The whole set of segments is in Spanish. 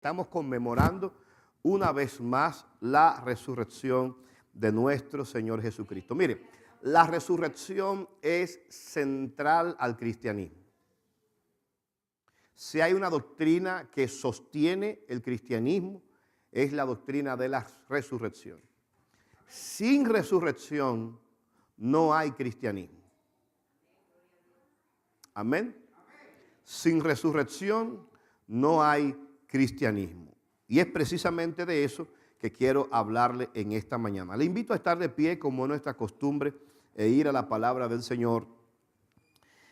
Estamos conmemorando una vez más la resurrección de nuestro Señor Jesucristo. Mire, la resurrección es central al cristianismo. Si hay una doctrina que sostiene el cristianismo, es la doctrina de la resurrección. Sin resurrección no hay cristianismo. Amén. Sin resurrección no hay cristianismo. Y es precisamente de eso que quiero hablarle en esta mañana. Le invito a estar de pie como es nuestra costumbre e ir a la palabra del Señor.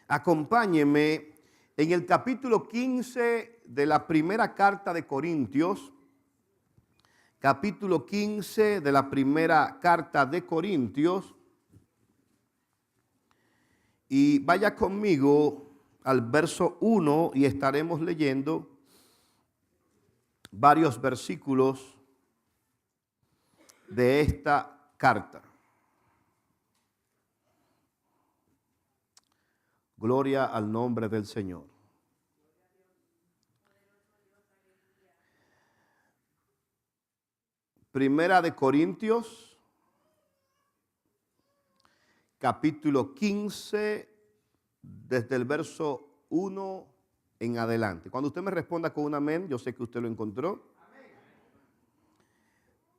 Acompáñeme en el capítulo 15 de la primera carta de Corintios. Capítulo 15 de la primera carta de Corintios. Y vaya conmigo al verso 1 y estaremos leyendo varios versículos de esta carta. Gloria al nombre del Señor. Primera de Corintios, capítulo 15, desde el verso 1 en adelante. Cuando usted me responda con un amén, yo sé que usted lo encontró.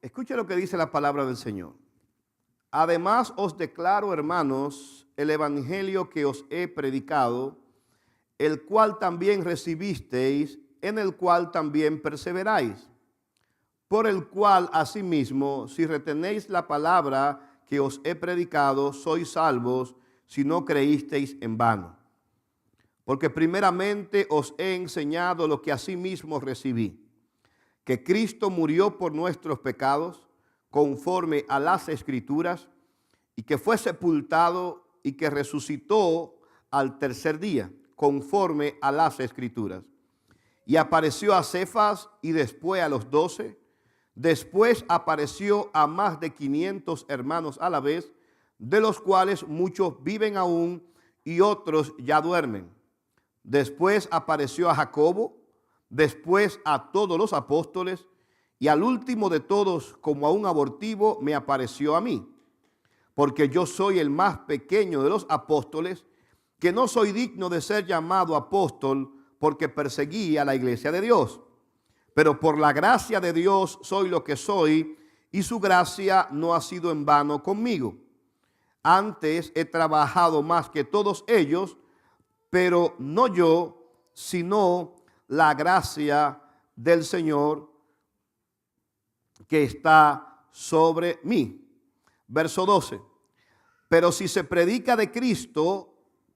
Escuche lo que dice la palabra del Señor. Además os declaro, hermanos, el evangelio que os he predicado, el cual también recibisteis, en el cual también perseveráis, por el cual asimismo, si retenéis la palabra que os he predicado, sois salvos, si no creísteis en vano. Porque primeramente os he enseñado lo que asimismo recibí, que Cristo murió por nuestros pecados, conforme a las Escrituras, y que fue sepultado y que resucitó al tercer día, conforme a las Escrituras. Y apareció a Cefas y después a los 12. Después apareció a más de 500 hermanos a la vez, de los cuales muchos viven aún y otros ya duermen. Después apareció a Jacobo, después a todos los apóstoles, y al último de todos, como a un abortivo, me apareció a mí, porque yo soy el más pequeño de los apóstoles, que no soy digno de ser llamado apóstol, porque perseguí a la iglesia de Dios. Pero por la gracia de Dios soy lo que soy, y su gracia no ha sido en vano conmigo. Antes he trabajado más que todos ellos, pero no yo, sino la gracia del Señor que está sobre mí. Verso 12. Pero si se predica de Cristo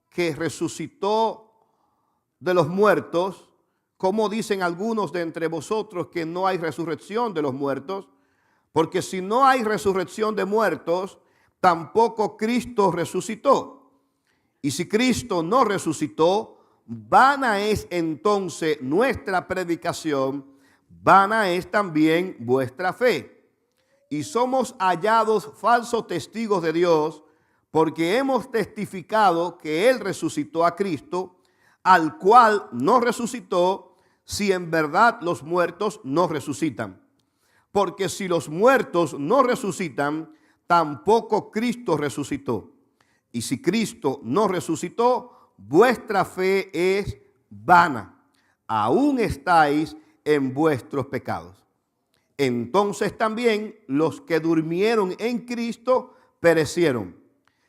que resucitó de los muertos, ¿cómo dicen algunos de entre vosotros que no hay resurrección de los muertos? Porque si no hay resurrección de muertos, tampoco Cristo resucitó. Y si Cristo no resucitó, vana es entonces nuestra predicación, vana es también vuestra fe. Y somos hallados falsos testigos de Dios, porque hemos testificado que Él resucitó a Cristo, al cual no resucitó, si en verdad los muertos no resucitan. Porque si los muertos no resucitan, tampoco Cristo resucitó. Y si Cristo no resucitó, vuestra fe es vana. Aún estáis en vuestros pecados. Entonces también los que durmieron en Cristo perecieron.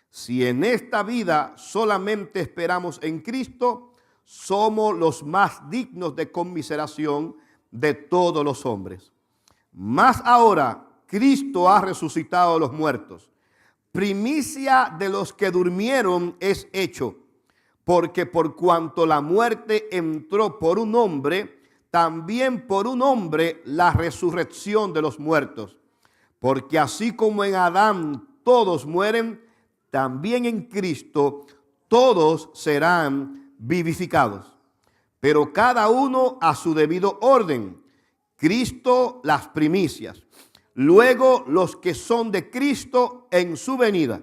Si en esta vida solamente esperamos en Cristo, somos los más dignos de conmiseración de todos los hombres. Mas ahora Cristo ha resucitado a los muertos. Primicia de los que durmieron es hecho, porque por cuanto la muerte entró por un hombre, también por un hombre la resurrección de los muertos. Porque así como en Adán todos mueren, también en Cristo todos serán vivificados. Pero cada uno a su debido orden. Cristo las primicias. Luego los que son de Cristo en su venida.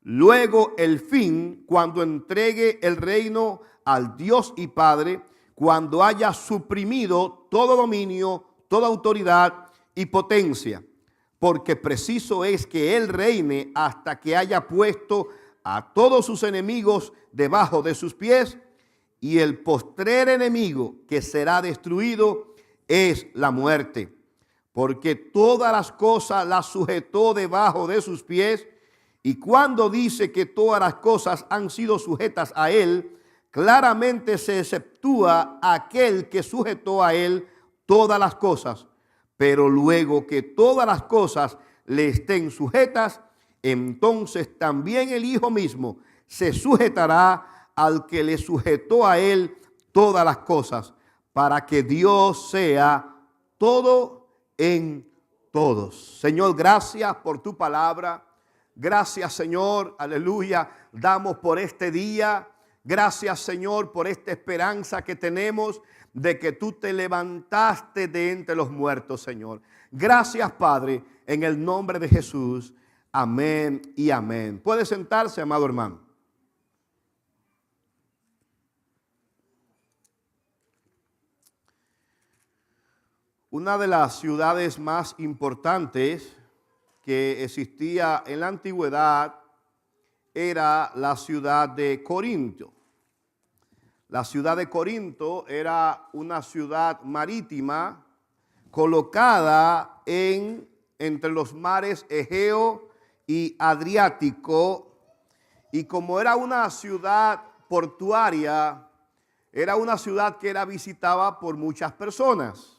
Luego el fin, cuando entregue el reino al Dios y Padre, cuando haya suprimido todo dominio, toda autoridad y potencia, porque preciso es que Él reine hasta que haya puesto a todos sus enemigos debajo de sus pies, y el postrer enemigo que será destruido es la muerte, porque todas las cosas las sujetó debajo de sus pies. Y cuando dice que todas las cosas han sido sujetas a Él, claramente se exceptúa aquel que sujetó a Él todas las cosas. Pero luego que todas las cosas le estén sujetas, entonces también el Hijo mismo se sujetará al que le sujetó a Él todas las cosas, para que Dios sea todo en todos. Señor, gracias por tu palabra. Gracias, Señor, aleluya, damos por este día. Gracias, Señor, por esta esperanza que tenemos de que tú te levantaste de entre los muertos, Señor. Gracias, Padre, en el nombre de Jesús. Amén y amén. Puede sentarse, amado hermano. Una de las ciudades más importantes que existía en la antigüedad era la ciudad de Corinto. La ciudad de Corinto era una ciudad marítima colocada entre los mares Egeo y Adriático, y como era una ciudad portuaria, era una ciudad que era visitada por muchas personas.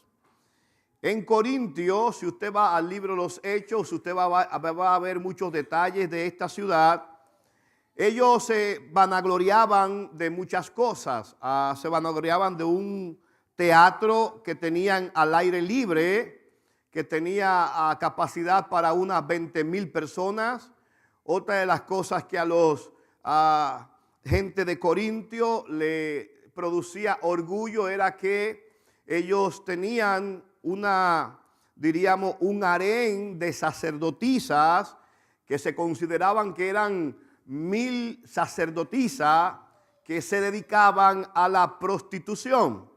En Corintio, si usted va al libro de los Hechos, usted va a ver muchos detalles de esta ciudad. Ellos se vanagloriaban de muchas cosas. Se vanagloriaban de un teatro que tenían al aire libre, que tenía capacidad para unas 20,000 personas. Otra de las cosas que a los gente de Corintio le producía orgullo era que ellos tenían un harén de sacerdotisas que se consideraban que eran 1,000 sacerdotisas que se dedicaban a la prostitución.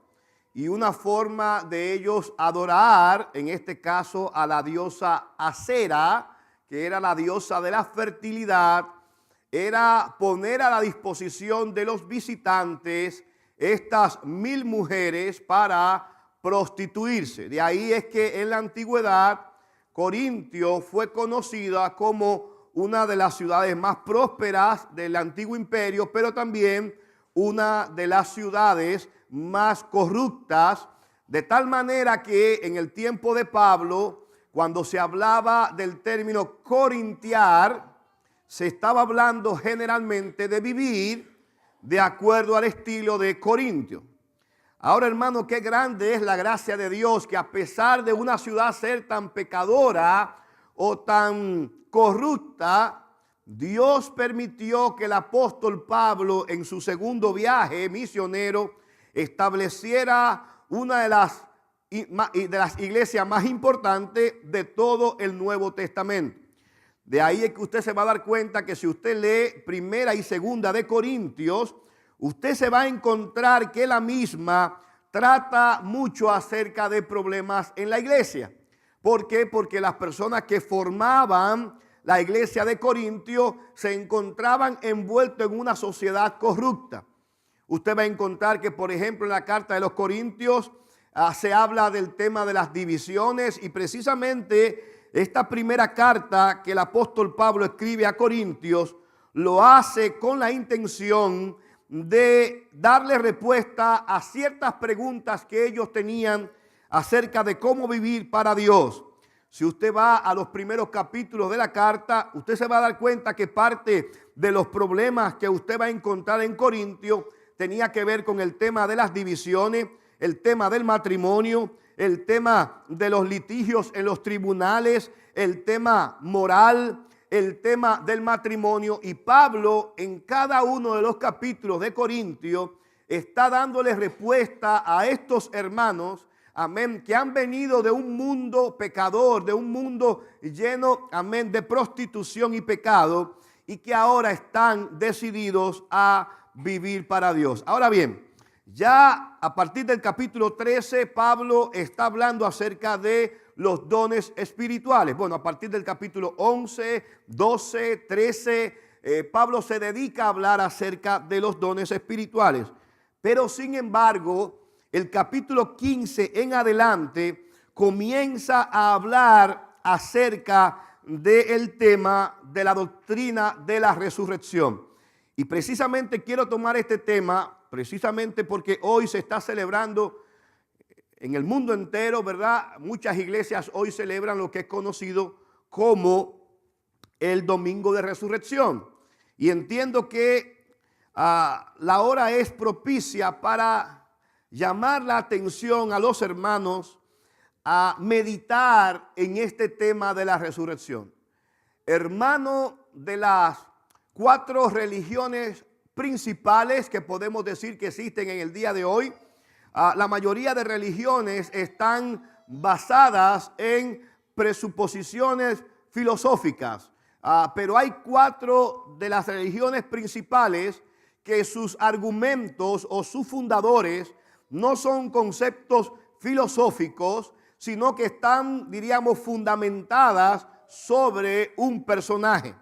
Y una forma de ellos adorar, en este caso a la diosa Acera, que era la diosa de la fertilidad, era poner a la disposición de los visitantes estas 1,000 mujeres para prostituirse. De ahí es que en la antigüedad Corintio fue conocida como una de las ciudades más prósperas del antiguo imperio, pero también una de las ciudades más corruptas, de tal manera que en el tiempo de Pablo, cuando se hablaba del término corintiar, se estaba hablando generalmente de vivir de acuerdo al estilo de Corintio. Ahora, hermano, qué grande es la gracia de Dios, que a pesar de una ciudad ser tan pecadora o tan corrupta, Dios permitió que el apóstol Pablo en su segundo viaje misionero estableciera una de las iglesias más importantes de todo el Nuevo Testamento. De ahí es que usted se va a dar cuenta que si usted lee primera y segunda de Corintios, usted se va a encontrar que la misma trata mucho acerca de problemas en la iglesia. ¿Por qué? Porque las personas que formaban la iglesia de Corintio se encontraban envueltos en una sociedad corrupta. Usted va a encontrar que, por ejemplo, en la carta de los Corintios se habla del tema de las divisiones, y precisamente esta primera carta que el apóstol Pablo escribe a Corintios lo hace con la intención de darle respuesta a ciertas preguntas que ellos tenían acerca de cómo vivir para Dios. Si usted va a los primeros capítulos de la carta, usted se va a dar cuenta que parte de los problemas que usted va a encontrar en Corintio tenía que ver con el tema de las divisiones, el tema del matrimonio, el tema de los litigios en los tribunales, el tema moral, el tema del matrimonio. Y Pablo en cada uno de los capítulos de Corintio está dándole respuesta a estos hermanos, amén, que han venido de un mundo pecador, de un mundo lleno, amén, de prostitución y pecado, y que ahora están decididos a vivir para Dios. Ahora bien, Ya a partir del capítulo 13, Pablo está hablando acerca de los dones espirituales. Bueno, a partir del capítulo 11, 12, 13, Pablo se dedica a hablar acerca de los dones espirituales. Pero sin embargo, el capítulo 15 en adelante comienza a hablar acerca del tema de la doctrina de la resurrección. Y precisamente quiero tomar este tema, precisamente porque hoy se está celebrando en el mundo entero, ¿verdad? Muchas iglesias hoy celebran lo que es conocido como el Domingo de Resurrección. Y entiendo que la hora es propicia para llamar la atención a los hermanos a meditar en este tema de la resurrección. Hermano, de las 4 religiones principales que podemos decir que existen en el día de hoy, la mayoría de religiones están basadas en presuposiciones filosóficas, pero hay 4 de las religiones principales que sus argumentos o sus fundadores no son conceptos filosóficos, sino que están, diríamos, fundamentadas sobre un personaje.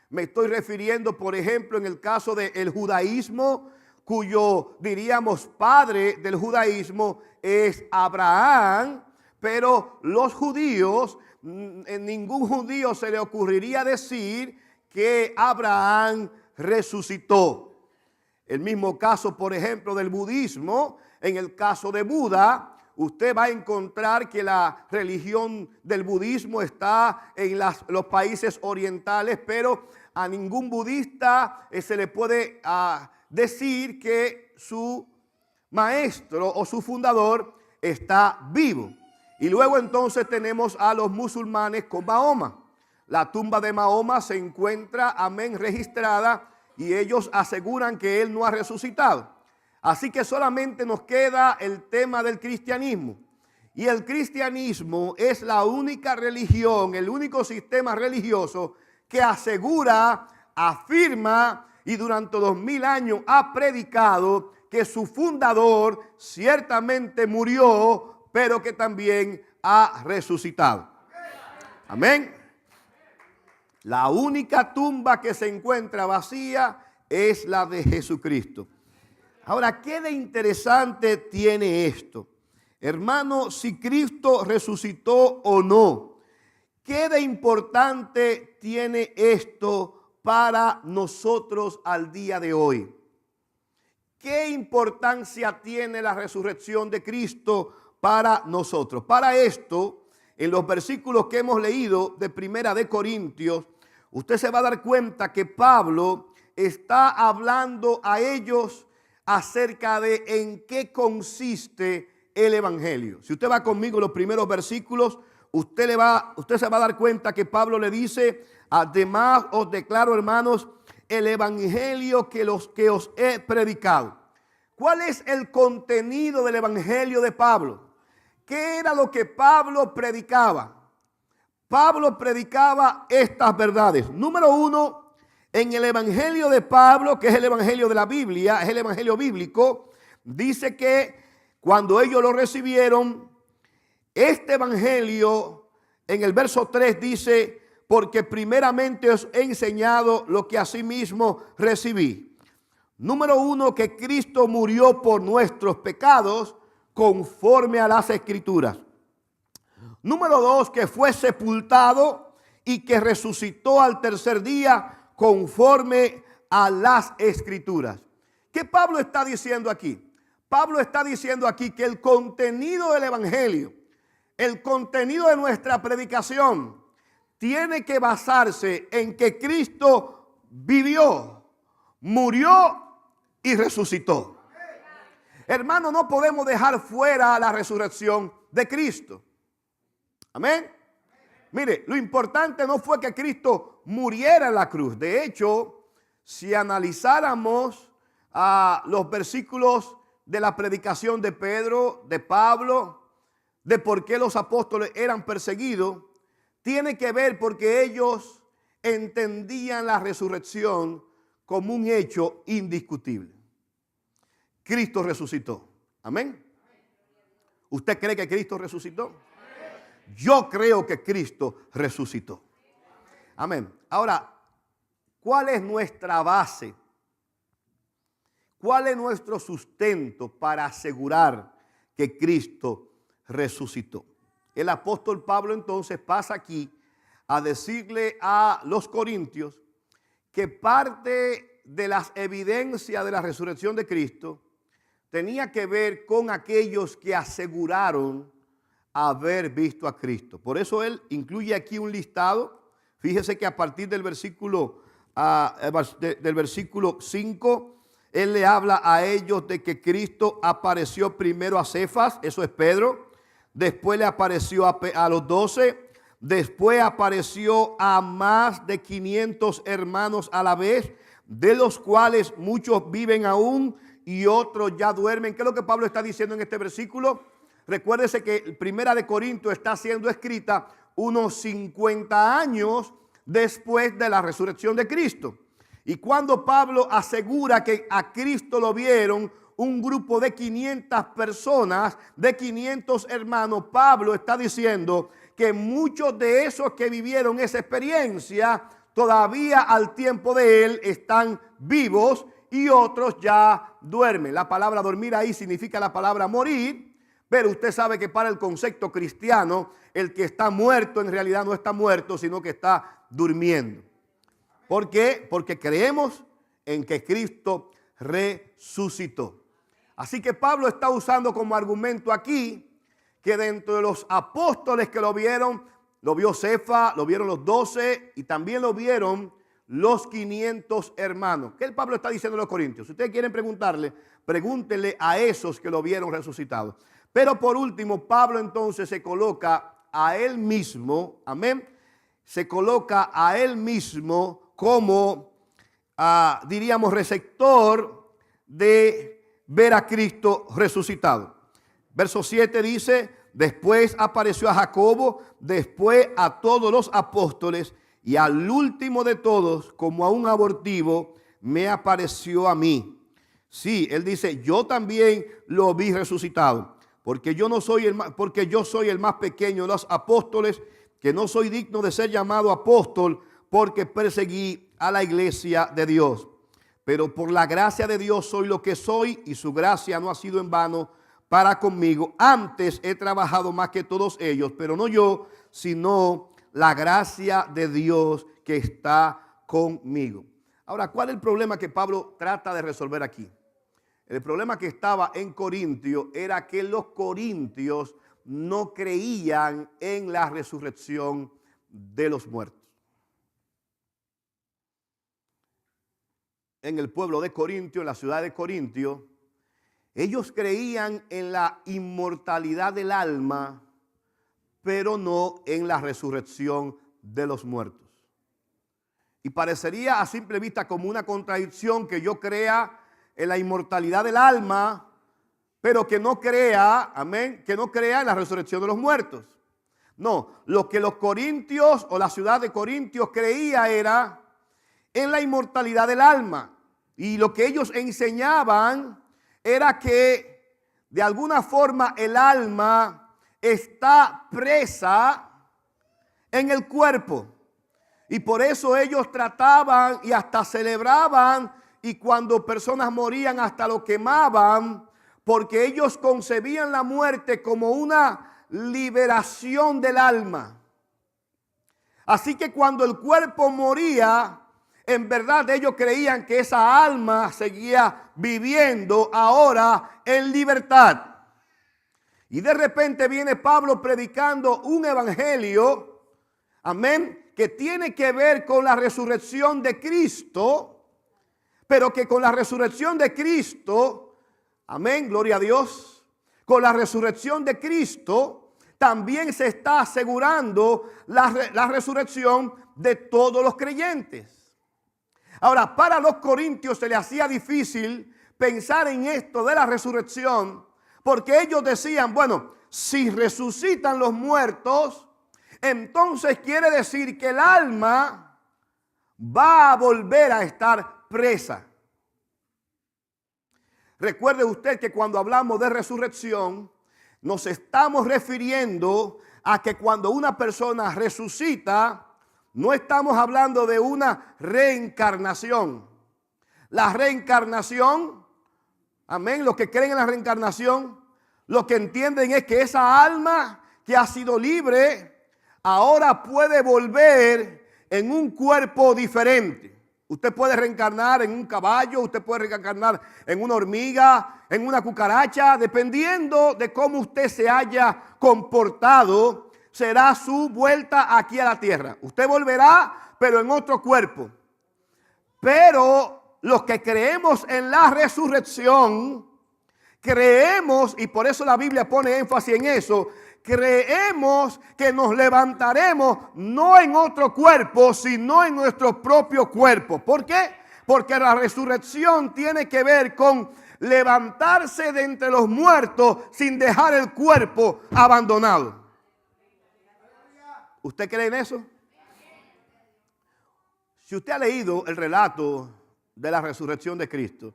Me estoy refiriendo, por ejemplo, en el caso del judaísmo, cuyo, diríamos, padre del judaísmo es Abraham, pero los judíos, en ningún judío se le ocurriría decir que Abraham resucitó. El mismo caso, por ejemplo, del budismo. En el caso de Buda, usted va a encontrar que la religión del budismo está en los países orientales, pero a ningún budista se le puede decir que su maestro o su fundador está vivo. Y luego entonces tenemos a los musulmanes con Mahoma. La tumba de Mahoma se encuentra, amén, registrada, y ellos aseguran que él no ha resucitado. Así que solamente nos queda el tema del cristianismo. Y el cristianismo es la única religión, el único sistema religioso que asegura, afirma y durante 2000 años ha predicado que su fundador ciertamente murió, pero que también ha resucitado. Amén. La única tumba que se encuentra vacía es la de Jesucristo. Ahora, ¿qué de interesante tiene esto? Hermano, si Cristo resucitó o no, ¿qué de importante tiene esto para nosotros al día de hoy? ¿Qué importancia tiene la resurrección de Cristo para nosotros? Para esto, en los versículos que hemos leído de Primera de Corintios, usted se va a dar cuenta que Pablo está hablando a ellos acerca de en qué consiste el evangelio. Si usted va conmigo en los primeros versículos, usted se va a dar cuenta que Pablo le dice: además os declaro, hermanos, el evangelio que os he predicado. ¿Cuál es el contenido del evangelio de Pablo? ¿Qué era lo que Pablo predicaba? Pablo predicaba estas verdades. Número 1, en el evangelio de Pablo, que es el evangelio de la Biblia, es el evangelio bíblico, dice que cuando ellos lo recibieron, este evangelio, en el verso 3 dice: porque primeramente os he enseñado lo que asimismo recibí. Número 1, que Cristo murió por nuestros pecados conforme a las Escrituras. Número 2, que fue sepultado y que resucitó al tercer día conforme a las Escrituras. ¿Qué Pablo está diciendo aquí? Pablo está diciendo aquí que el contenido del evangelio, el contenido de nuestra predicación, tiene que basarse en que Cristo vivió, murió y resucitó. Hermano, no podemos dejar fuera la resurrección de Cristo. Amén. Mire, lo importante no fue que Cristo muriera en la cruz. De hecho, si analizáramos los versículos de la predicación de Pedro, de Pablo, de por qué los apóstoles eran perseguidos, tiene que ver porque ellos entendían la resurrección como un hecho indiscutible. Cristo resucitó. Amén. ¿Usted cree que Cristo resucitó? Yo creo que Cristo resucitó. Amén. Ahora, ¿cuál es nuestra base? ¿Cuál es nuestro sustento para asegurar que Cristo resucitó? El apóstol Pablo entonces pasa aquí a decirle a los corintios que parte de las evidencias de la resurrección de Cristo tenía que ver con aquellos que aseguraron haber visto a Cristo. Por eso él incluye aquí un listado. Fíjese que a partir del versículo 5, él le habla a ellos de que Cristo apareció primero a Cefas, eso es Pedro, después le apareció a los 12, después apareció a más de 500 hermanos a la vez, de los cuales muchos viven aún y otros ya duermen. ¿Qué es lo que Pablo está diciendo en este versículo? Recuérdese que Primera de Corintios está siendo escrita unos 50 años después de la resurrección de Cristo. Y cuando Pablo asegura que a Cristo lo vieron un grupo de 500 personas, de 500 hermanos, Pablo está diciendo que muchos de esos que vivieron esa experiencia todavía al tiempo de él están vivos y otros ya duermen. La palabra dormir ahí significa la palabra morir, pero usted sabe que para el concepto cristiano, el que está muerto en realidad no está muerto, sino que está durmiendo. ¿Por qué? Porque creemos en que Cristo resucitó. Así que Pablo está usando como argumento aquí que dentro de los apóstoles que lo vio Cefas, lo vieron los 12 y también lo vieron los 500 hermanos. ¿Qué el Pablo está diciendo a los corintios? Si ustedes quieren preguntarle, pregúntenle a esos que lo vieron resucitado. Pero por último, Pablo entonces se coloca a él mismo, amén, se coloca a él mismo como, diríamos, receptor de ver a Cristo resucitado. Verso 7 dice, después apareció a Jacobo, después a todos los apóstoles y al último de todos, como a un abortivo, me apareció a mí. Sí, él dice, yo también lo vi resucitado, porque yo soy el más pequeño de los apóstoles, que no soy digno de ser llamado apóstol, porque perseguí a la iglesia de Dios. Pero por la gracia de Dios soy lo que soy, y su gracia no ha sido en vano para conmigo. Antes he trabajado más que todos ellos, pero no yo, sino la gracia de Dios que está conmigo. Ahora, ¿cuál es el problema que Pablo trata de resolver aquí? El problema que estaba en Corintio era que los corintios no creían en la resurrección de los muertos. En el pueblo de Corintio, en la ciudad de Corintio, ellos creían en la inmortalidad del alma, pero no en la resurrección de los muertos. Y parecería a simple vista como una contradicción que yo crea en la inmortalidad del alma, pero que no crea, amén, que no crea en la resurrección de los muertos. No, lo que los corintios o la ciudad de Corintios creía era en la inmortalidad del alma. Y lo que ellos enseñaban era que de alguna forma el alma está presa en el cuerpo. Y por eso ellos trataban y hasta celebraban, y cuando personas morían hasta lo quemaban, porque ellos concebían la muerte como una liberación del alma. Así que cuando el cuerpo moría, en verdad ellos creían que esa alma seguía viviendo ahora en libertad. Y de repente viene Pablo predicando un evangelio, amén, que tiene que ver con la resurrección de Cristo, pero que con la resurrección de Cristo, amén, gloria a Dios, con la resurrección de Cristo también se está asegurando la resurrección de todos los creyentes. Ahora, para los corintios se les hacía difícil pensar en esto de la resurrección, porque ellos decían, bueno, si resucitan los muertos, entonces quiere decir que el alma va a volver a estar presa. Recuerde usted que cuando hablamos de resurrección, nos estamos refiriendo a que cuando una persona resucita, no estamos hablando de una reencarnación. La reencarnación, amén, los que creen en la reencarnación, lo que entienden es que esa alma que ha sido libre, ahora puede volver en un cuerpo diferente. Usted puede reencarnar en un caballo, usted puede reencarnar en una hormiga, en una cucaracha, dependiendo de cómo usted se haya comportado, será su vuelta aquí a la tierra. Usted volverá, pero en otro cuerpo. Pero los que creemos en la resurrección, creemos, y por eso la Biblia pone énfasis en eso, creemos que nos levantaremos no en otro cuerpo, sino en nuestro propio cuerpo. ¿Por qué? Porque la resurrección tiene que ver con levantarse de entre los muertos sin dejar el cuerpo abandonado. ¿Usted cree en eso? Si usted ha leído el relato de la resurrección de Cristo,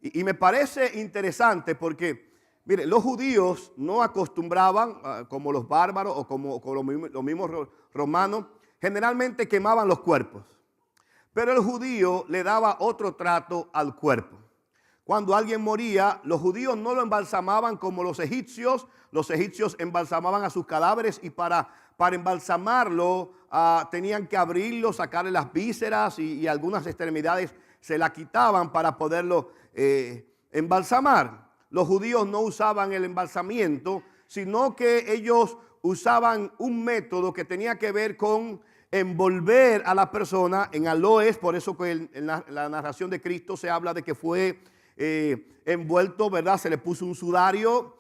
y me parece interesante porque, mire, los judíos no acostumbraban, como los bárbaros o como los mismos romanos, generalmente quemaban los cuerpos. Pero el judío le daba otro trato al cuerpo. Cuando alguien moría, los judíos no lo embalsamaban como los egipcios. Los egipcios embalsamaban a sus cadáveres y para embalsamarlo tenían que abrirlo, sacarle las vísceras y algunas extremidades se la quitaban para poderlo embalsamar. Los judíos no usaban el embalsamiento, sino que ellos usaban un método que tenía que ver con envolver a la persona en aloes. Por eso que en la narración de Cristo se habla de que fue envuelto, ¿verdad? Se le puso un sudario.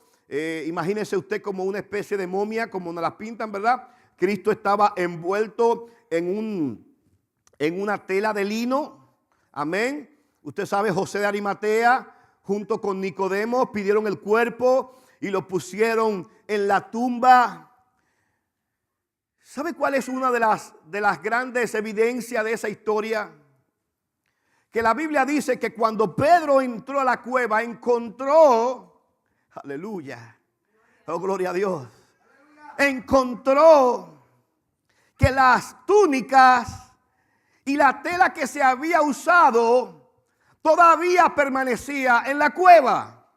Imagínese usted como una especie de momia, como nos la pintan, ¿verdad? Cristo estaba envuelto en una tela de lino. Amén. Usted sabe, José de Arimatea junto con Nicodemo pidieron el cuerpo y lo pusieron en la tumba. ¿Sabe cuál es una de las grandes evidencias de esa historia? Que la Biblia dice que cuando Pedro entró a la cueva encontró, aleluya, oh gloria a Dios, encontró que las túnicas y la tela que se había usado todavía permanecía en la cueva.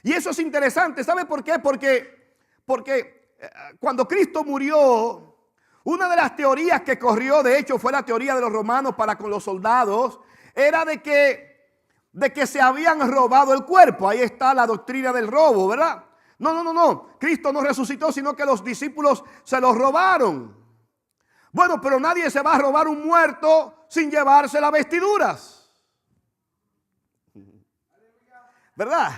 Y eso es interesante. ¿Sabe por qué? Porque cuando Cristo murió, una de las teorías que corrió, de hecho fue la teoría de los romanos para con los soldados, era de que se habían robado el cuerpo. Ahí está la doctrina del robo, ¿verdad? No. Cristo no resucitó, sino que los discípulos se los robaron. Bueno, pero nadie se va a robar un muerto sin llevarse las vestiduras, ¿verdad?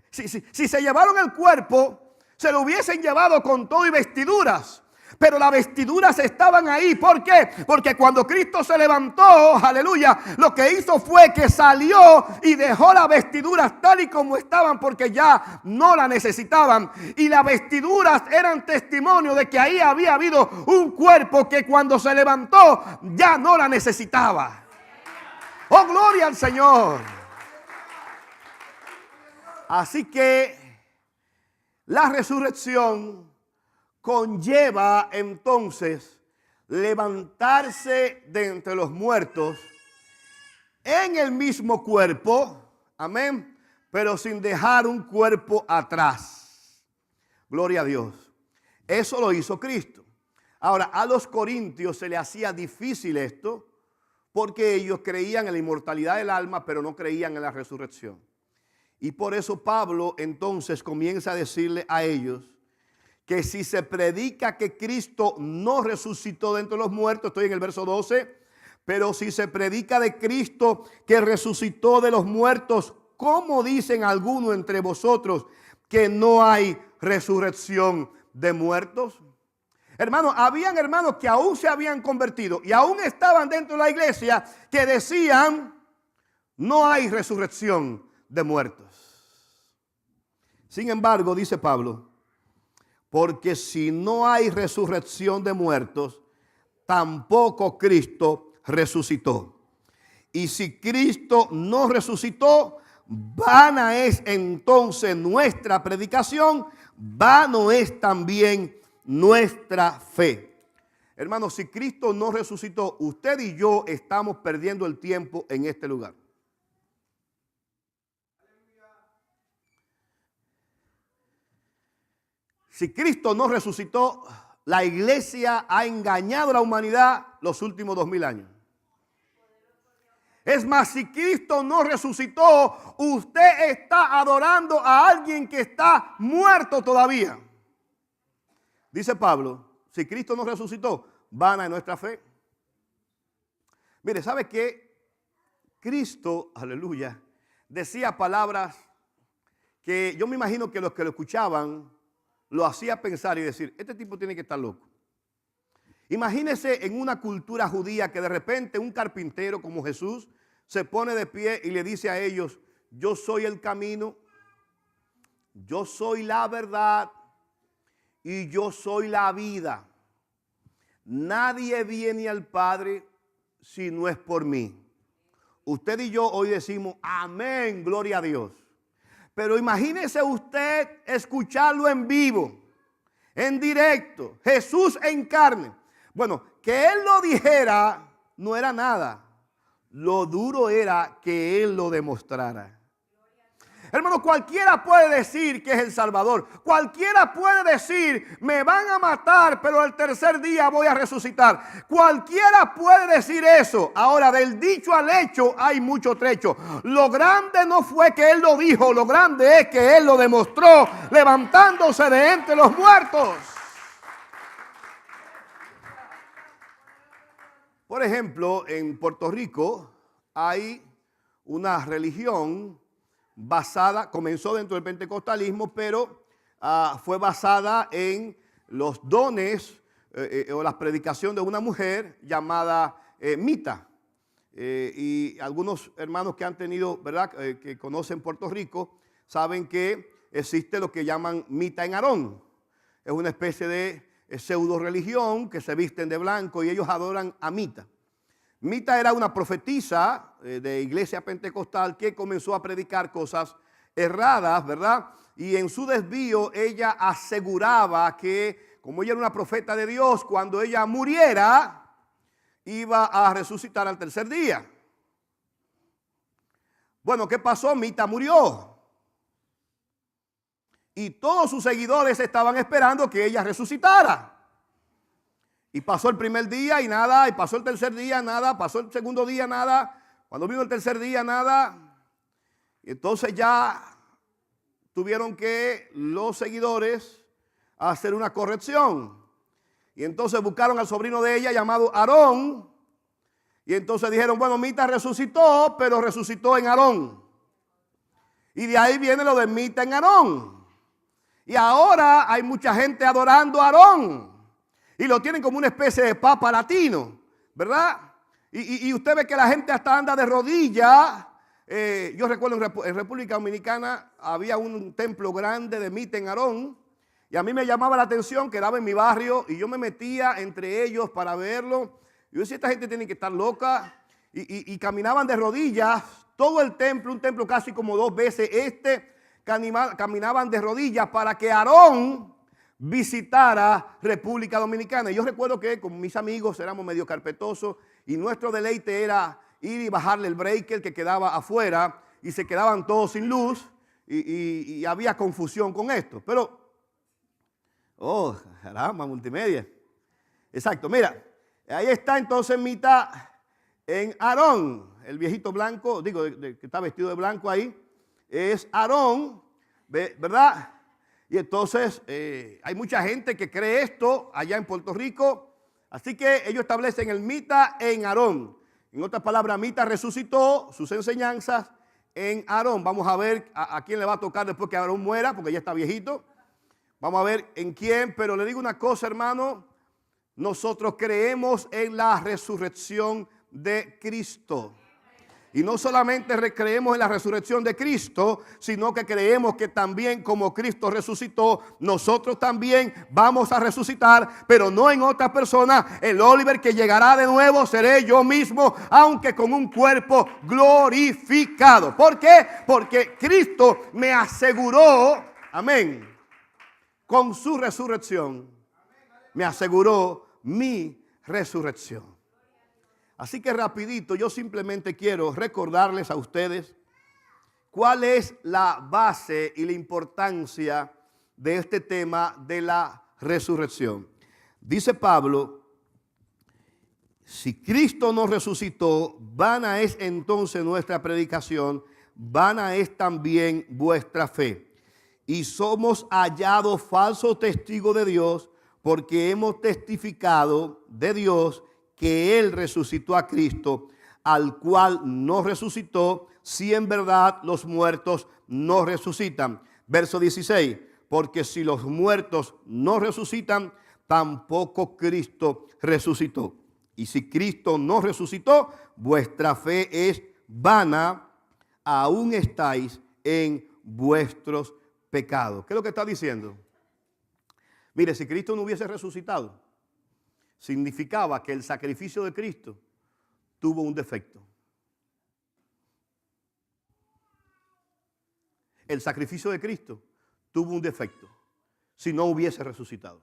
Si se llevaron el cuerpo, se lo hubiesen llevado con todo y vestiduras. Pero las vestiduras estaban ahí. ¿Por qué? Porque cuando Cristo se levantó, aleluya, lo que hizo fue que salió y dejó las vestiduras tal y como estaban, porque ya no las necesitaban. Y las vestiduras eran testimonio de que ahí había habido un cuerpo que cuando se levantó ya no la necesitaba. ¡Oh, gloria al Señor! Así que la resurrección conlleva entonces levantarse de entre los muertos en el mismo cuerpo, amén, pero sin dejar un cuerpo atrás. Gloria a Dios. Eso lo hizo Cristo. Ahora, a los corintios se les hacía difícil esto porque ellos creían en la inmortalidad del alma, pero no creían en la resurrección. Y por eso Pablo entonces comienza a decirle a ellos que si se predica que Cristo no resucitó de entre los muertos, estoy en el verso 12, pero si se predica de Cristo que resucitó de los muertos, ¿cómo dicen algunos entre vosotros que no hay resurrección de muertos? Hermanos, habían hermanos que aún se habían convertido y aún estaban dentro de la iglesia que decían, no hay resurrección de muertos. Sin embargo, dice Pablo, porque si no hay resurrección de muertos, tampoco Cristo resucitó. Y si Cristo no resucitó, vana es entonces nuestra predicación, vano es también nuestra fe. Hermanos, si Cristo no resucitó, usted y yo estamos perdiendo el tiempo en este lugar. Si Cristo no resucitó, la iglesia ha engañado a la humanidad los últimos 2000 años. Es más, si Cristo no resucitó, usted está adorando a alguien que está muerto todavía. Dice Pablo, si Cristo no resucitó, vana es nuestra fe. Mire, ¿sabe qué? Cristo, aleluya, decía palabras que yo me imagino que los que lo escuchaban lo hacía pensar y decir, este tipo tiene que estar loco. Imagínese en una cultura judía que de repente un carpintero como Jesús se pone de pie y le dice a ellos, yo soy el camino, yo soy la verdad y yo soy la vida. Nadie viene al Padre si no es por mí. Usted y yo hoy decimos, amén, gloria a Dios. Pero imagínese usted escucharlo en vivo, en directo, Jesús en carne. Bueno, que Él lo dijera no era nada. Lo duro era que Él lo demostrara. Hermano, cualquiera puede decir que es el Salvador. Cualquiera puede decir, me van a matar, pero el tercer día voy a resucitar. Cualquiera puede decir eso. Ahora, del dicho al hecho hay mucho trecho. Lo grande no fue que Él lo dijo, lo grande es que Él lo demostró levantándose de entre los muertos. Por ejemplo, en Puerto Rico hay una religión basada, comenzó dentro del pentecostalismo, pero fue basada en los dones o la predicación de una mujer llamada Mita. Y algunos hermanos que han tenido, ¿verdad?, que conocen Puerto Rico, saben que existe lo que llaman Mita en Aarón. Es una especie de pseudo religión que se visten de blanco y ellos adoran a Mita. Mita era una profetisa de iglesia pentecostal que comenzó a predicar cosas erradas, ¿verdad? Y en su desvío ella aseguraba que, como ella era una profeta de Dios, cuando ella muriera, iba a resucitar al tercer día. Bueno, ¿qué pasó? Mita murió. Y todos sus seguidores estaban esperando que ella resucitara. Y pasó el primer día y nada, y pasó el tercer día, nada, pasó el segundo día, nada. Cuando vino el tercer día, nada. Y entonces ya tuvieron que los seguidores hacer una corrección. Y entonces buscaron al sobrino de ella llamado Aarón. Y entonces dijeron, bueno, Mita resucitó, pero resucitó en Aarón. Y de ahí viene lo de Mita en Aarón. Y ahora hay mucha gente adorando a Aarón. Y lo tienen como una especie de papa latino, ¿verdad? Y usted ve que la gente hasta anda de rodillas. Yo recuerdo en República Dominicana había un templo grande de Mita en Aarón. Y a mí me llamaba la atención, quedaba en mi barrio y yo me metía entre ellos para verlo. Yo decía, esta gente tiene que estar loca. Y caminaban de rodillas todo el templo, un templo casi como 2 veces caminaban de rodillas para que Aarón visitara República Dominicana. Y yo recuerdo que con mis amigos éramos medio carpetosos y nuestro deleite era ir y bajarle el breaker que quedaba afuera y se quedaban todos sin luz y había confusión con esto. Pero, oh, caramba, multimedia. Exacto, mira, ahí está entonces Mita en Aarón, el viejito blanco, digo, que está vestido de blanco ahí, es Aarón, ¿verdad? Y entonces hay mucha gente que cree esto allá en Puerto Rico. Así que ellos establecen el Mita en Aarón. En otras palabras, Mita resucitó sus enseñanzas en Aarón. Vamos a ver a quién le va a tocar después que Aarón muera, porque ya está viejito. Vamos a ver en quién. Pero le digo una cosa, hermano. Nosotros creemos en la resurrección de Cristo. Y no solamente creemos en la resurrección de Cristo, sino que creemos que también como Cristo resucitó, nosotros también vamos a resucitar, pero no en otra persona. El Oliver que llegará de nuevo seré yo mismo, aunque con un cuerpo glorificado. ¿Por qué? Porque Cristo me aseguró, amén, con su resurrección, me aseguró mi resurrección. Así que rapidito, yo simplemente quiero recordarles a ustedes cuál es la base y la importancia de este tema de la resurrección. Dice Pablo, si Cristo nos resucitó, vana es entonces nuestra predicación, vana es también vuestra fe. Y somos hallados falsos testigos de Dios, porque hemos testificado de Dios que Él resucitó a Cristo, al cual no resucitó, si en verdad los muertos no resucitan. Verso 16, porque si los muertos no resucitan, tampoco Cristo resucitó. Y si Cristo no resucitó, vuestra fe es vana, aún estáis en vuestros pecados. ¿Qué es lo que está diciendo? Mire, si Cristo no hubiese resucitado, significaba que el sacrificio de Cristo tuvo un defecto. El sacrificio de Cristo tuvo un defecto si no hubiese resucitado.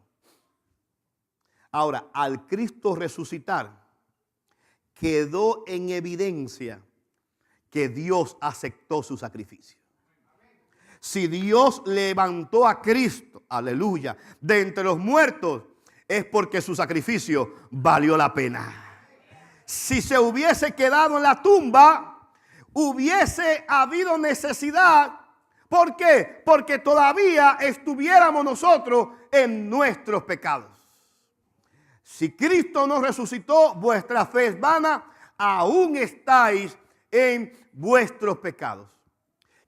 Ahora, al Cristo resucitar, quedó en evidencia que Dios aceptó su sacrificio. Si Dios levantó a Cristo, aleluya, de entre los muertos, es porque su sacrificio valió la pena. Si se hubiese quedado en la tumba, hubiese habido necesidad. ¿Por qué? Porque todavía estuviéramos nosotros en nuestros pecados. Si Cristo nos resucitó, vuestra fe es vana, aún estáis en vuestros pecados.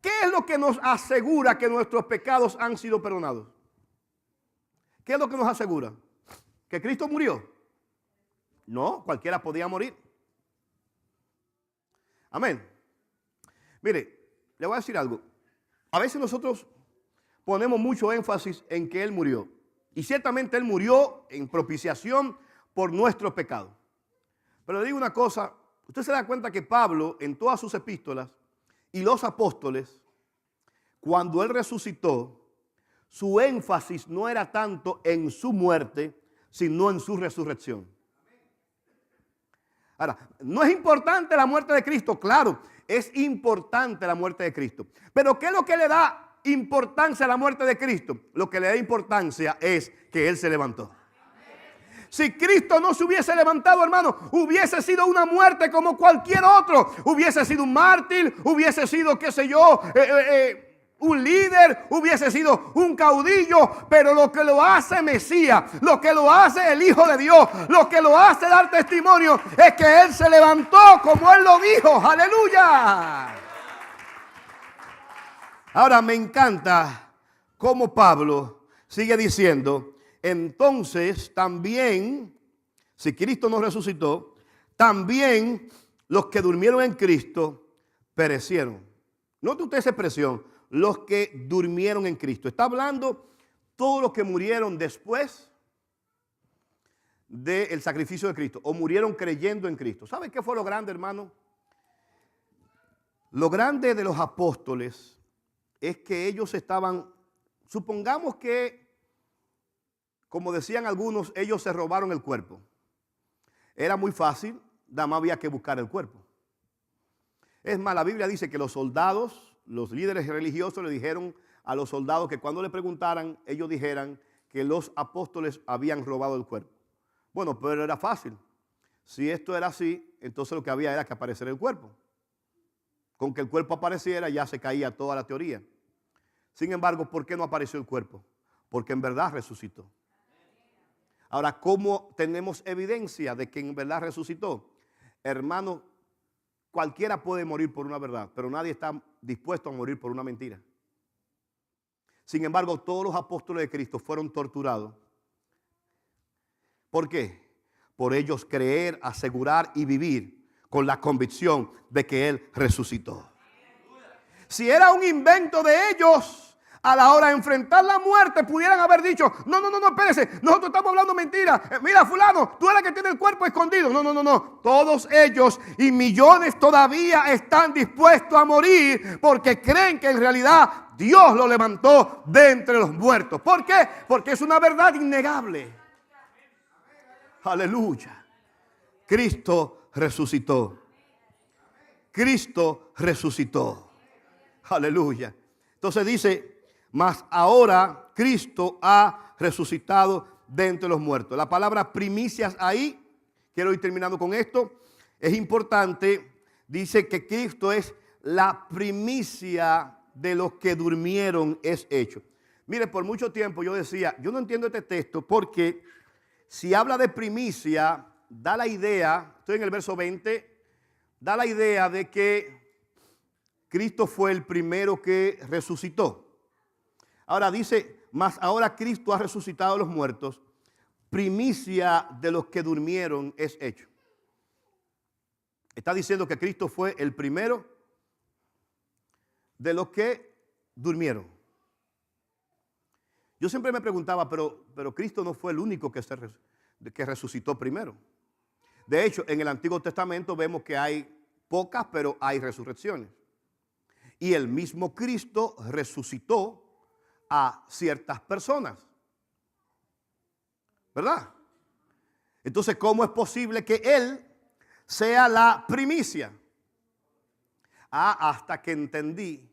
¿Qué es lo que nos asegura que nuestros pecados han sido perdonados? ¿Qué es lo que nos asegura? ¿Que Cristo murió? No, cualquiera podía morir. Amén. Mire, le voy a decir algo. A veces nosotros ponemos mucho énfasis en que Él murió. Y ciertamente Él murió en propiciación por nuestros pecados. Pero le digo una cosa, usted se da cuenta que Pablo en todas sus epístolas y los apóstoles, cuando Él resucitó, su énfasis no era tanto en su muerte, sino en su resurrección. Ahora, ¿no es importante la muerte de Cristo? Claro, es importante la muerte de Cristo. Pero ¿qué es lo que le da importancia a la muerte de Cristo? Lo que le da importancia es que Él se levantó. Si Cristo no se hubiese levantado, hermano, hubiese sido una muerte como cualquier otro. Hubiese sido un mártir, hubiese sido, qué sé yo, un líder, hubiese sido un caudillo, pero lo que lo hace Mesías, lo que lo hace el Hijo de Dios, lo que lo hace dar testimonio es que Él se levantó como Él lo dijo. ¡Aleluya! Ahora me encanta cómo Pablo sigue diciendo, entonces también, si Cristo no resucitó, también los que durmieron en Cristo perecieron. Note usted esa expresión, los que durmieron en Cristo. Está hablando todos los que murieron después del sacrificio de Cristo o murieron creyendo en Cristo. ¿Sabe qué fue lo grande, hermano? Lo grande de los apóstoles es que ellos estaban, supongamos que, como decían algunos, ellos se robaron el cuerpo. Era muy fácil, nada más había que buscar el cuerpo. Es más, la Biblia dice que los soldados, los líderes religiosos le dijeron a los soldados que cuando le preguntaran, ellos dijeran que los apóstoles habían robado el cuerpo. Bueno, pero era fácil. Si esto era así, entonces lo que había era que apareciera el cuerpo. Con que el cuerpo apareciera ya se caía toda la teoría. Sin embargo, ¿por qué no apareció el cuerpo? Porque en verdad resucitó. Ahora, ¿cómo tenemos evidencia de que en verdad resucitó? Hermano, cualquiera puede morir por una verdad, pero nadie está dispuesto a morir por una mentira. Sin embargo, todos los apóstoles de Cristo fueron torturados. ¿Por qué? Por ellos creer, asegurar y vivir con la convicción de que Él resucitó. Si era un invento de ellos, a la hora de enfrentar la muerte, pudieran haber dicho, no, espérese, nosotros estamos hablando mentira. Mira, fulano, tú eres el que tiene el cuerpo escondido. No. Todos ellos y millones todavía están dispuestos a morir porque creen que en realidad Dios lo levantó de entre los muertos. ¿Por qué? Porque es una verdad innegable. Aleluya. Cristo resucitó. Cristo resucitó. Aleluya. Entonces dice, mas ahora Cristo ha resucitado de entre los muertos. La palabra primicias ahí, quiero ir terminando con esto, es importante. Dice que Cristo es la primicia de los que durmieron es hecho. Mire, por mucho tiempo yo decía, yo no entiendo este texto porque si habla de primicia, da la idea, estoy en el verso 20, da la idea de que Cristo fue el primero que resucitó. Ahora dice, mas ahora Cristo ha resucitado a los muertos, primicia de los que durmieron es hecho. Está diciendo que Cristo fue el primero de los que durmieron. Yo siempre me preguntaba, pero Cristo no fue el único que resucitó primero. De hecho, en el Antiguo Testamento vemos que hay pocas, pero hay resurrecciones. Y el mismo Cristo resucitó a ciertas personas, ¿verdad? Entonces, ¿cómo es posible que Él sea la primicia? Hasta que entendí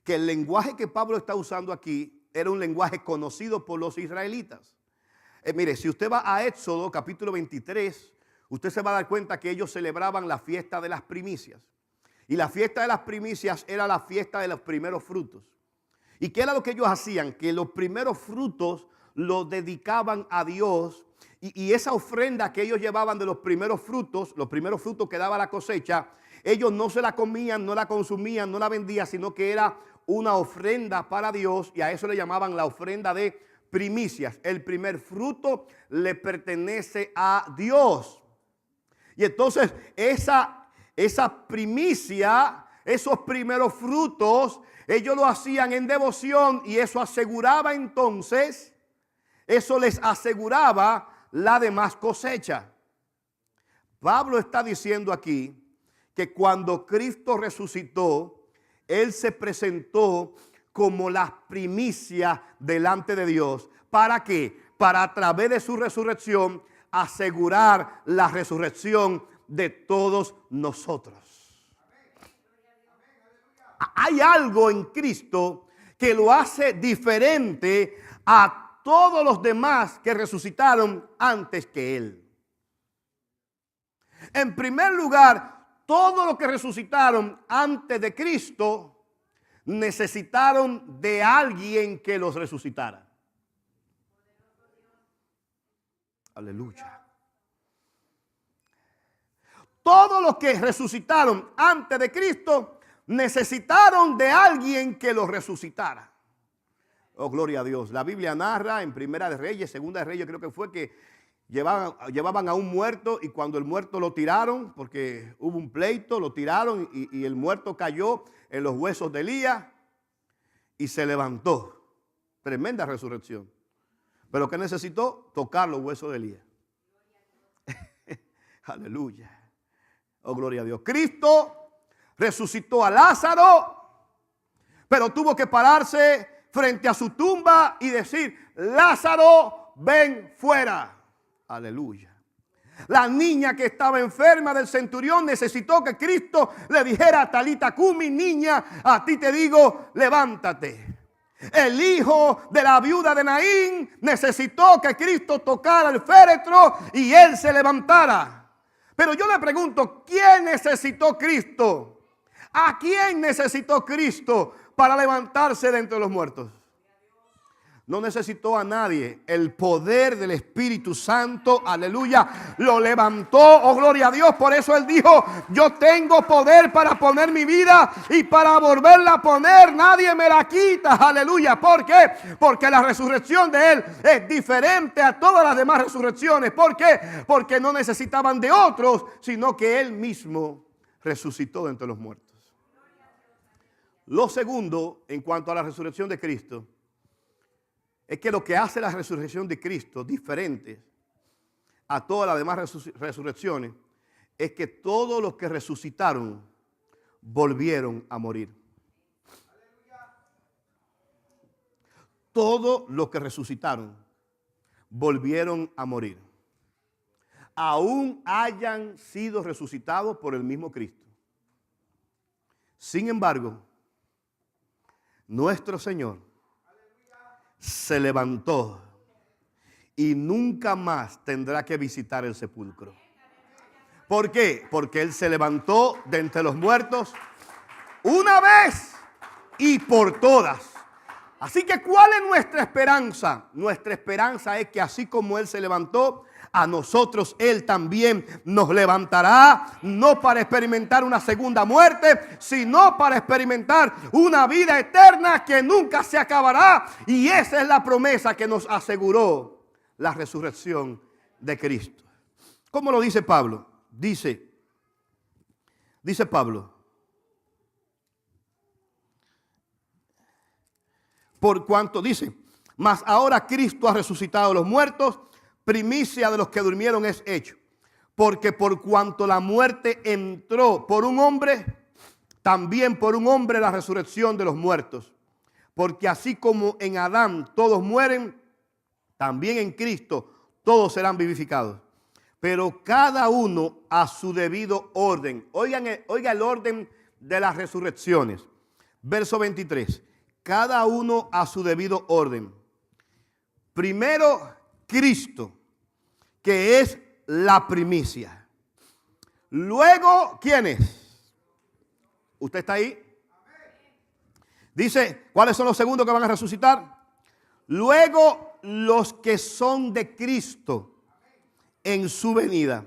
que el lenguaje que Pablo está usando aquí era un lenguaje conocido por los israelitas. Mire, si usted va a Éxodo capítulo 23, usted se va a dar cuenta que ellos celebraban la fiesta de las primicias. Y la fiesta de las primicias era la fiesta de los primeros frutos. ¿Y qué era lo que ellos hacían? Que los primeros frutos los dedicaban a Dios. Y esa ofrenda que ellos llevaban de los primeros frutos que daba la cosecha, ellos no se la comían, no la consumían, no la vendían, sino que era una ofrenda para Dios. Y a eso le llamaban la ofrenda de primicias. El primer fruto le pertenece a Dios. Y entonces esa primicia, esos primeros frutos, ellos lo hacían en devoción y eso aseguraba entonces, eso les aseguraba la demás cosecha. Pablo está diciendo aquí que cuando Cristo resucitó, Él se presentó como la primicia delante de Dios. ¿Para qué? Para a través de su resurrección asegurar la resurrección de todos nosotros. Hay algo en Cristo que lo hace diferente a todos los demás que resucitaron antes que Él. En primer lugar, todos los que resucitaron antes de Cristo necesitaron de alguien que los resucitara. Aleluya. Todos los que resucitaron antes de Cristo necesitaron de alguien que los resucitara. Oh, gloria a Dios. La Biblia narra en Primera de Reyes, Segunda de Reyes, creo que fue que llevaban a un muerto y cuando el muerto lo tiraron, porque hubo un pleito, lo tiraron y el muerto cayó en los huesos de Elías y se levantó. Tremenda resurrección. Pero ¿qué necesitó? Tocar los huesos de Elías. Aleluya. Oh, gloria a Dios. Cristo resucitó a Lázaro, pero tuvo que pararse frente a su tumba y decir, Lázaro, ven fuera. Aleluya. La niña que estaba enferma del centurión necesitó que Cristo le dijera, Talita cumi, niña, a ti te digo, levántate. El hijo de la viuda de Naín necesitó que Cristo tocara el féretro y él se levantara. Pero yo le pregunto, ¿quién necesitó Cristo? ¿A quién necesitó Cristo para levantarse de entre los muertos? No necesitó a nadie. El poder del Espíritu Santo, aleluya, lo levantó. Oh, gloria a Dios. Por eso Él dijo: yo tengo poder para poner mi vida y para volverla a poner. Nadie me la quita. Aleluya. ¿Por qué? Porque la resurrección de Él es diferente a todas las demás resurrecciones. ¿Por qué? Porque no necesitaban de otros, sino que Él mismo resucitó de entre los muertos. Lo segundo, en cuanto a la resurrección de Cristo, es que lo que hace la resurrección de Cristo diferente a todas las demás resurrecciones es que todos los que resucitaron volvieron a morir. Todos los que resucitaron volvieron a morir. Aún hayan sido resucitados por el mismo Cristo. Sin embargo, nuestro Señor se levantó y nunca más tendrá que visitar el sepulcro. ¿Por qué? Porque Él se levantó de entre los muertos una vez y por todas. Así que, ¿cuál es nuestra esperanza? Nuestra esperanza es que así como Él se levantó, a nosotros Él también nos levantará, no para experimentar una segunda muerte, sino para experimentar una vida eterna que nunca se acabará. Y esa es la promesa que nos aseguró la resurrección de Cristo. ¿Cómo lo dice Pablo? Dice Pablo: por cuanto dice, mas ahora Cristo ha resucitado a los muertos, primicia de los que durmieron es hecho. Porque por cuanto la muerte entró por un hombre, también por un hombre la resurrección de los muertos. Porque así como en Adán todos mueren, también en Cristo todos serán vivificados. Pero cada uno a su debido orden. Oiga el orden de las resurrecciones. Verso 23. Cada uno a su debido orden. Primero Cristo, que es la primicia. Luego, ¿quiénes? ¿Usted está ahí? Dice, ¿cuáles son los segundos que van a resucitar? Luego, los que son de Cristo en su venida.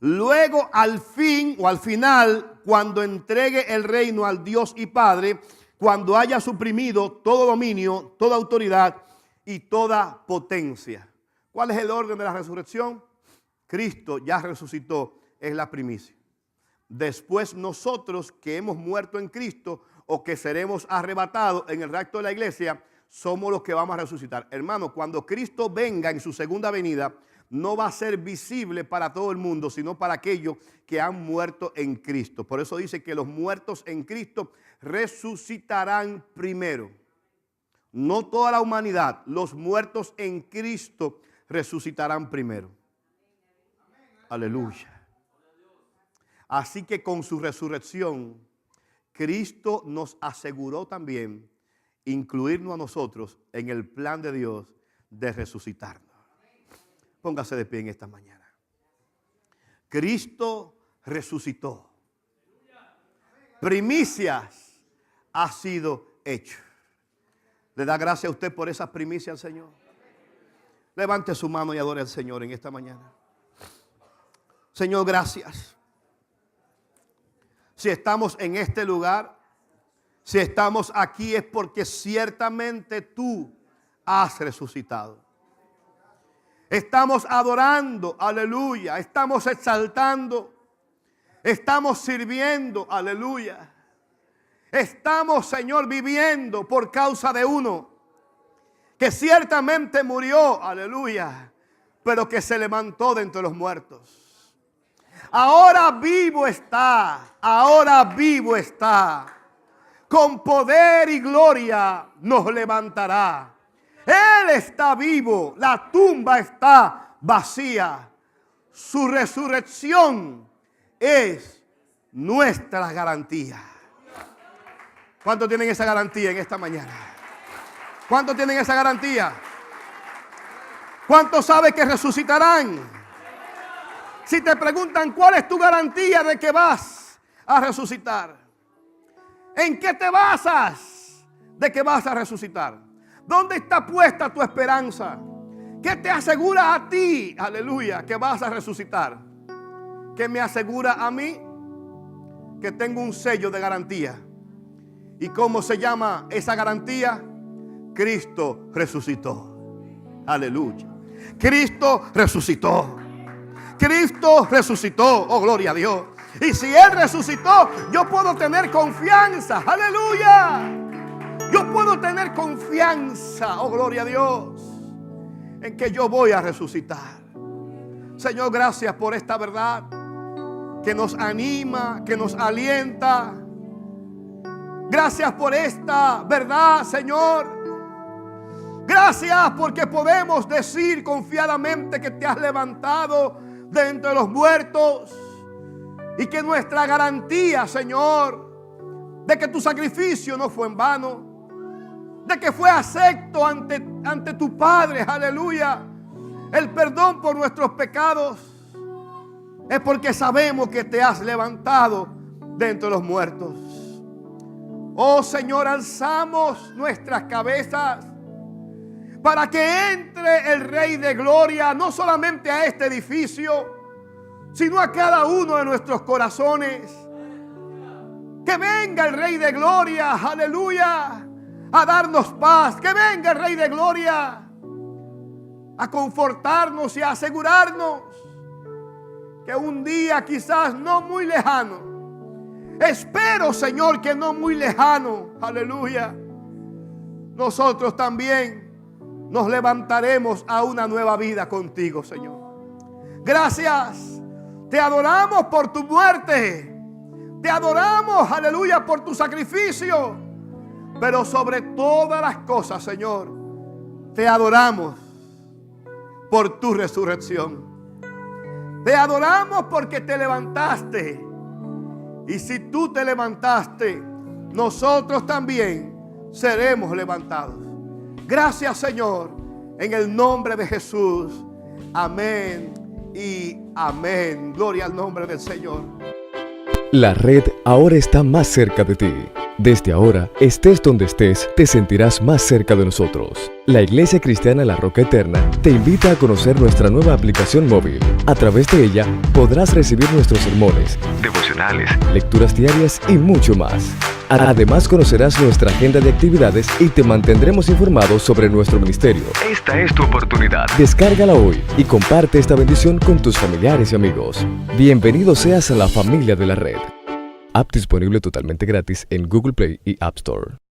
Luego, al fin o al final, cuando entregue el reino al Dios y Padre, cuando haya suprimido todo dominio, toda autoridad y toda potencia. ¿Cuál es el orden de la resurrección? Cristo ya resucitó, es la primicia. Después nosotros que hemos muerto en Cristo o que seremos arrebatados en el rapto de la iglesia, somos los que vamos a resucitar. Hermano, cuando Cristo venga en su segunda venida, no va a ser visible para todo el mundo, sino para aquellos que han muerto en Cristo. Por eso dice que los muertos en Cristo resucitarán primero. No toda la humanidad, los muertos en Cristo resucitarán primero. Aleluya. Así que con su resurrección, Cristo nos aseguró también incluirnos a nosotros en el plan de Dios de resucitarnos. Póngase de pie en esta mañana. Cristo resucitó. Primicias ha sido hecho. ¿Le da gracias a usted por esas primicias, Señor? Levante su mano y adore al Señor en esta mañana. Señor, gracias. Si estamos en este lugar, si estamos aquí es porque ciertamente tú has resucitado. Estamos adorando, aleluya. Estamos exaltando. Estamos sirviendo, aleluya. Estamos, Señor, viviendo por causa de uno que ciertamente murió, aleluya, pero que se levantó de entre los muertos. Ahora vivo está, con poder y gloria nos levantará. Él está vivo, la tumba está vacía. Su resurrección es nuestra garantía. ¿Cuántos tienen esa garantía en esta mañana? ¿Cuántos tienen esa garantía? ¿Cuántos saben que resucitarán? Si te preguntan cuál es tu garantía de que vas a resucitar, ¿en qué te basas de que vas a resucitar? ¿Dónde está puesta tu esperanza? ¿Qué te asegura a ti, aleluya, que vas a resucitar? ¿Qué me asegura a mí? Que tengo un sello de garantía. ¿Y cómo se llama esa garantía? Cristo resucitó. Aleluya. Cristo resucitó. Cristo resucitó. Oh, gloria a Dios. Y si Él resucitó, yo puedo tener confianza. Aleluya. Yo puedo tener confianza, oh, gloria a Dios, en que yo voy a resucitar. Señor, gracias por esta verdad que nos anima, que nos alienta. Gracias por esta verdad, Señor. Gracias porque podemos decir confiadamente que te has levantado de entre los muertos y que nuestra garantía, Señor, de que tu sacrificio no fue en vano, de que fue acepto ante tu Padre, aleluya, el perdón por nuestros pecados, es porque sabemos que te has levantado de entre los muertos. Oh Señor, alzamos nuestras cabezas para que entre el Rey de Gloria, no solamente a este edificio, sino a cada uno de nuestros corazones. Que venga el Rey de Gloria, aleluya, a darnos paz. Que venga el Rey de Gloria a confortarnos y a asegurarnos que un día quizás no muy lejano, espero, Señor, que no muy lejano, aleluya, nosotros también nos levantaremos a una nueva vida contigo, Señor. Gracias, te adoramos por tu muerte, te adoramos, aleluya, por tu sacrificio, pero sobre todas las cosas, Señor, te adoramos por tu resurrección. Te adoramos porque te levantaste. Y si tú te levantaste, nosotros también seremos levantados. Gracias, Señor, en el nombre de Jesús. Amén y amén. Gloria al nombre del Señor. La red ahora está más cerca de ti. Desde ahora, estés donde estés, te sentirás más cerca de nosotros. La Iglesia Cristiana La Roca Eterna te invita a conocer nuestra nueva aplicación móvil. A través de ella podrás recibir nuestros sermones, devocionales, lecturas diarias y mucho más. Además, conocerás nuestra agenda de actividades y te mantendremos informados sobre nuestro ministerio. Esta es tu oportunidad. Descárgala hoy y comparte esta bendición con tus familiares y amigos. Bienvenido seas a la familia de la red. App disponible totalmente gratis en Google Play y App Store.